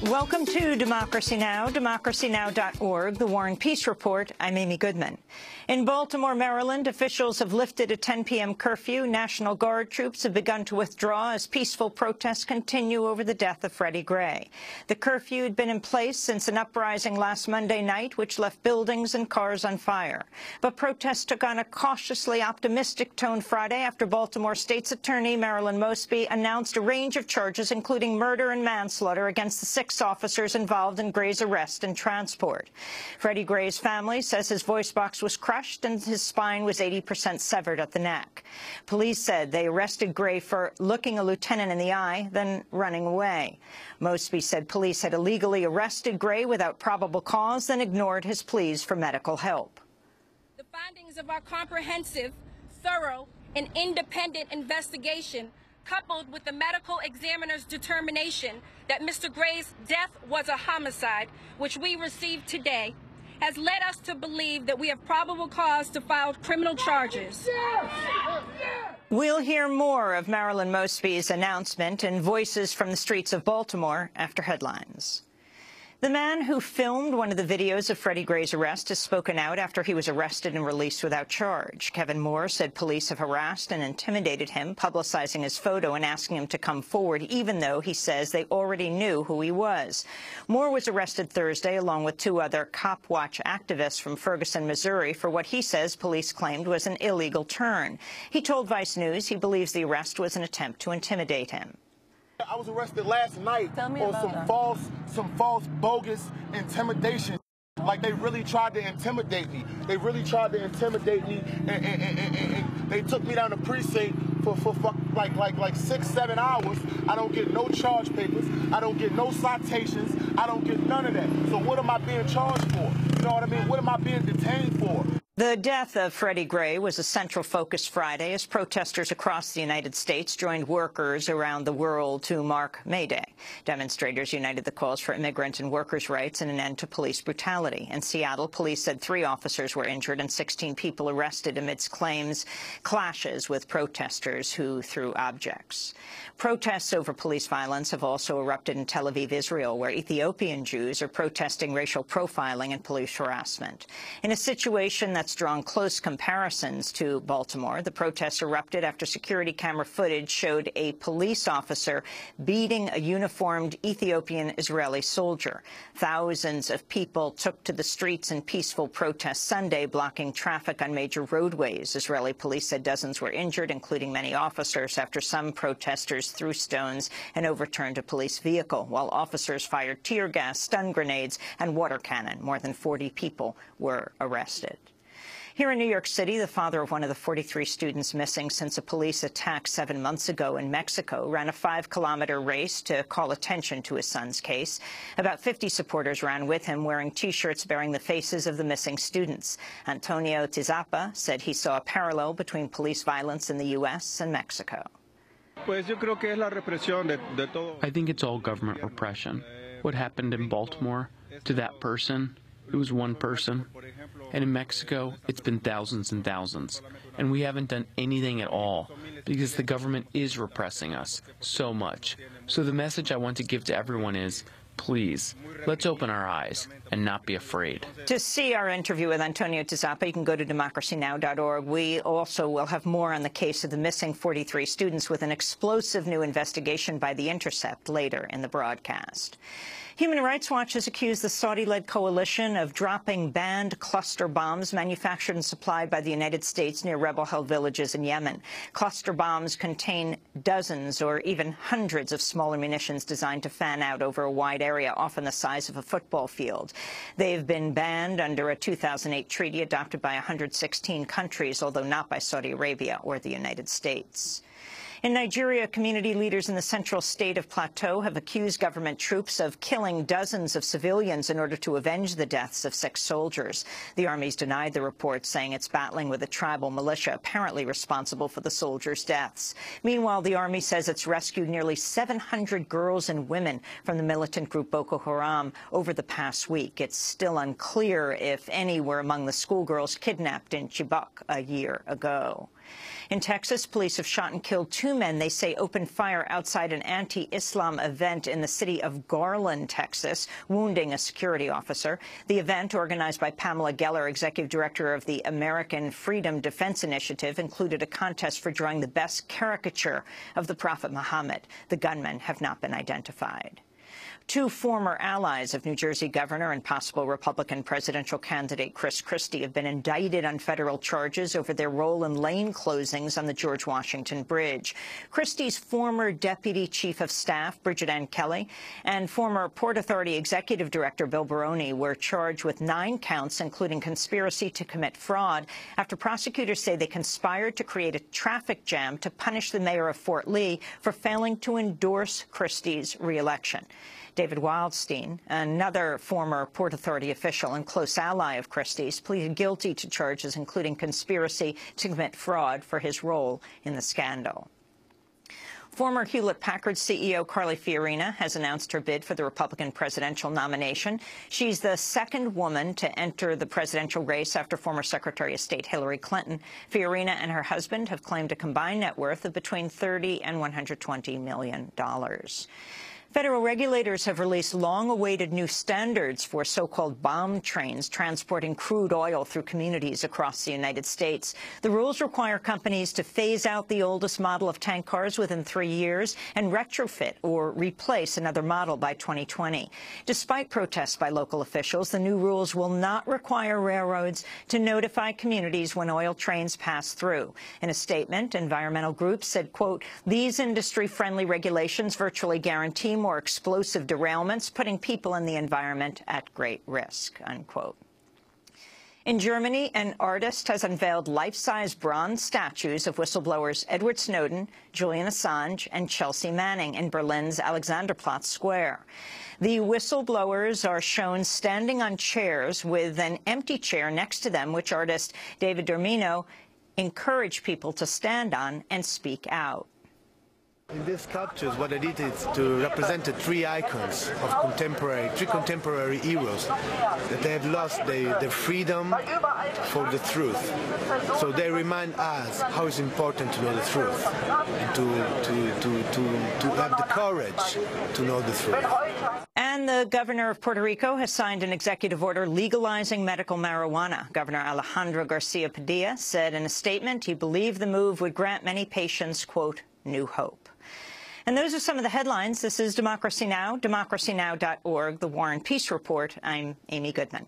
Welcome to Democracy Now!, democracynow.org, The War and Peace Report. I'm Amy Goodman. In Baltimore, Maryland, officials have lifted a 10 p.m. curfew. National Guard troops have begun to withdraw as peaceful protests continue over the death of Freddie Gray. The curfew had been in place since an uprising last Monday night, which left buildings and cars on fire. But protests took on a cautiously optimistic tone Friday after Baltimore State's Attorney Marilyn Mosby announced a range of charges, including murder and manslaughter, against the 6 officers involved in Gray's arrest and transport. Freddie Gray's family says his voice box was crushed and his spine was 80% severed at the neck. Police said they arrested Gray for looking a lieutenant in the eye, then running away. Mosby said police had illegally arrested Gray without probable cause, then ignored his pleas for medical help. The findings of our comprehensive, thorough, and independent investigation, coupled with the medical examiner's determination that Mr. Gray's death was a homicide, which we received today, has led us to believe that we have probable cause to file criminal charges. We'll hear more of Marilyn Mosby's announcement and voices from the streets of Baltimore after headlines. The man who filmed one of the videos of Freddie Gray's arrest has spoken out after he was arrested and released without charge. Kevin Moore said police have harassed and intimidated him, publicizing his photo and asking him to come forward, even though he says they already knew who he was. Moore was arrested Thursday along with 2 other Cop Watch activists from Ferguson, Missouri, for what he says police claimed was an illegal turn. He told Vice News he believes the arrest was an attempt to intimidate him. I was arrested last night on some false, bogus intimidation. Like, they really tried to intimidate me. They really tried to intimidate me, and they took me down to precinct for like 6, 7 hours. I don't get no charge papers. I don't get no citations. I don't get none of that. So what am I being charged for? You know what I mean? What am I being detained for? The death of Freddie Gray was a central focus Friday as protesters across the United States joined workers around the world to mark May Day. Demonstrators united the calls for immigrant and workers' rights and an end to police brutality. In Seattle, police said 3 officers were injured and 16 people arrested amidst clashes with protesters who threw objects. Protests over police violence have also erupted in Tel Aviv, Israel, where Ethiopian Jews are protesting racial profiling and police harassment. In a situation that's drawn close comparisons to Baltimore, the protests erupted after security camera footage showed a police officer beating a uniformed Ethiopian Israeli soldier. Thousands of people took to the streets in peaceful protest Sunday, blocking traffic on major roadways. Israeli police said dozens were injured, including many officers, after some protesters threw stones and overturned a police vehicle, while officers fired tear gas, stun grenades, and water cannon. More than 40 people were arrested. Here in New York City, the father of one of the 43 students missing since a police attack 7 months ago in Mexico ran a 5-kilometer race to call attention to his son's case. About 50 supporters ran with him wearing T-shirts bearing the faces of the missing students. Antonio Tizapa said he saw a parallel between police violence in the U.S. and Mexico. I think it's all government repression. What happened in Baltimore to that person, it was one person. And in Mexico, it's been thousands and thousands. And we haven't done anything at all because the government is repressing us so much. So the message I want to give to everyone is, please, let's open our eyes and not be afraid. To see our interview with Antonio Tizapa, you can go to democracynow.org. We also will have more on the case of the missing 43 students with an explosive new investigation by The Intercept later in the broadcast. Human Rights Watch has accused the Saudi-led coalition of dropping banned cluster bombs manufactured and supplied by the United States near rebel-held villages in Yemen. Cluster bombs contain dozens or even hundreds of smaller munitions designed to fan out over a wide area, often the size of a football field. They've been banned under a 2008 treaty adopted by 116 countries, although not by Saudi Arabia or the United States. In Nigeria, community leaders in the central state of Plateau have accused government troops of killing dozens of civilians in order to avenge the deaths of 6 soldiers. The army's denied the report, saying it's battling with a tribal militia apparently responsible for the soldiers' deaths. Meanwhile, the army says it's rescued nearly 700 girls and women from the militant group Boko Haram over the past week. It's still unclear if any were among the schoolgirls kidnapped in Chibok a year ago. In Texas, police have shot and killed 2 men they say opened fire outside an anti-Islam event in the city of Garland, Texas, wounding a security officer. The event, organized by Pamela Geller, executive director of the American Freedom Defense Initiative, included a contest for drawing the best caricature of the Prophet Muhammad. The gunmen have not been identified. 2 former allies of New Jersey Governor and possible Republican presidential candidate Chris Christie have been indicted on federal charges over their role in lane closings on the George Washington Bridge. Christie's former deputy chief of staff, Bridget Ann Kelly, and former Port Authority executive director Bill Baroni were charged with 9 counts, including conspiracy to commit fraud, after prosecutors say they conspired to create a traffic jam to punish the mayor of Fort Lee for failing to endorse Christie's re-election. David Wildstein, another former Port Authority official and close ally of Christie's, pleaded guilty to charges including conspiracy to commit fraud for his role in the scandal. Former Hewlett-Packard CEO Carly Fiorina has announced her bid for the Republican presidential nomination. She's the 2nd woman to enter the presidential race after former Secretary of State Hillary Clinton. Fiorina and her husband have claimed a combined net worth of between $30 and $120 million. Federal regulators have released long-awaited new standards for so-called bomb trains transporting crude oil through communities across the United States. The rules require companies to phase out the oldest model of tank cars within 3 years and retrofit or replace another model by 2020. Despite protests by local officials, the new rules will not require railroads to notify communities when oil trains pass through. In a statement, environmental groups said, quote, "These industry-friendly regulations virtually guarantee more explosive derailments, putting people and the environment at great risk," unquote. In Germany, an artist has unveiled life-size bronze statues of whistleblowers Edward Snowden, Julian Assange, and Chelsea Manning in Berlin's Alexanderplatz Square. The whistleblowers are shown standing on chairs with an empty chair next to them, which artist David Dormino encouraged people to stand on and speak out. In these sculptures, what I did is to represent the 3 icons of three contemporary heroes that they have lost their freedom for the truth. So they remind us how it's important to know the truth and to have the courage to know the truth. And the governor of Puerto Rico has signed an executive order legalizing medical marijuana. Governor Alejandro Garcia Padilla said in a statement he believed the move would grant many patients, quote, new hope. And those are some of the headlines. This is Democracy Now!, democracynow.org, The War and Peace Report. I'm Amy Goodman.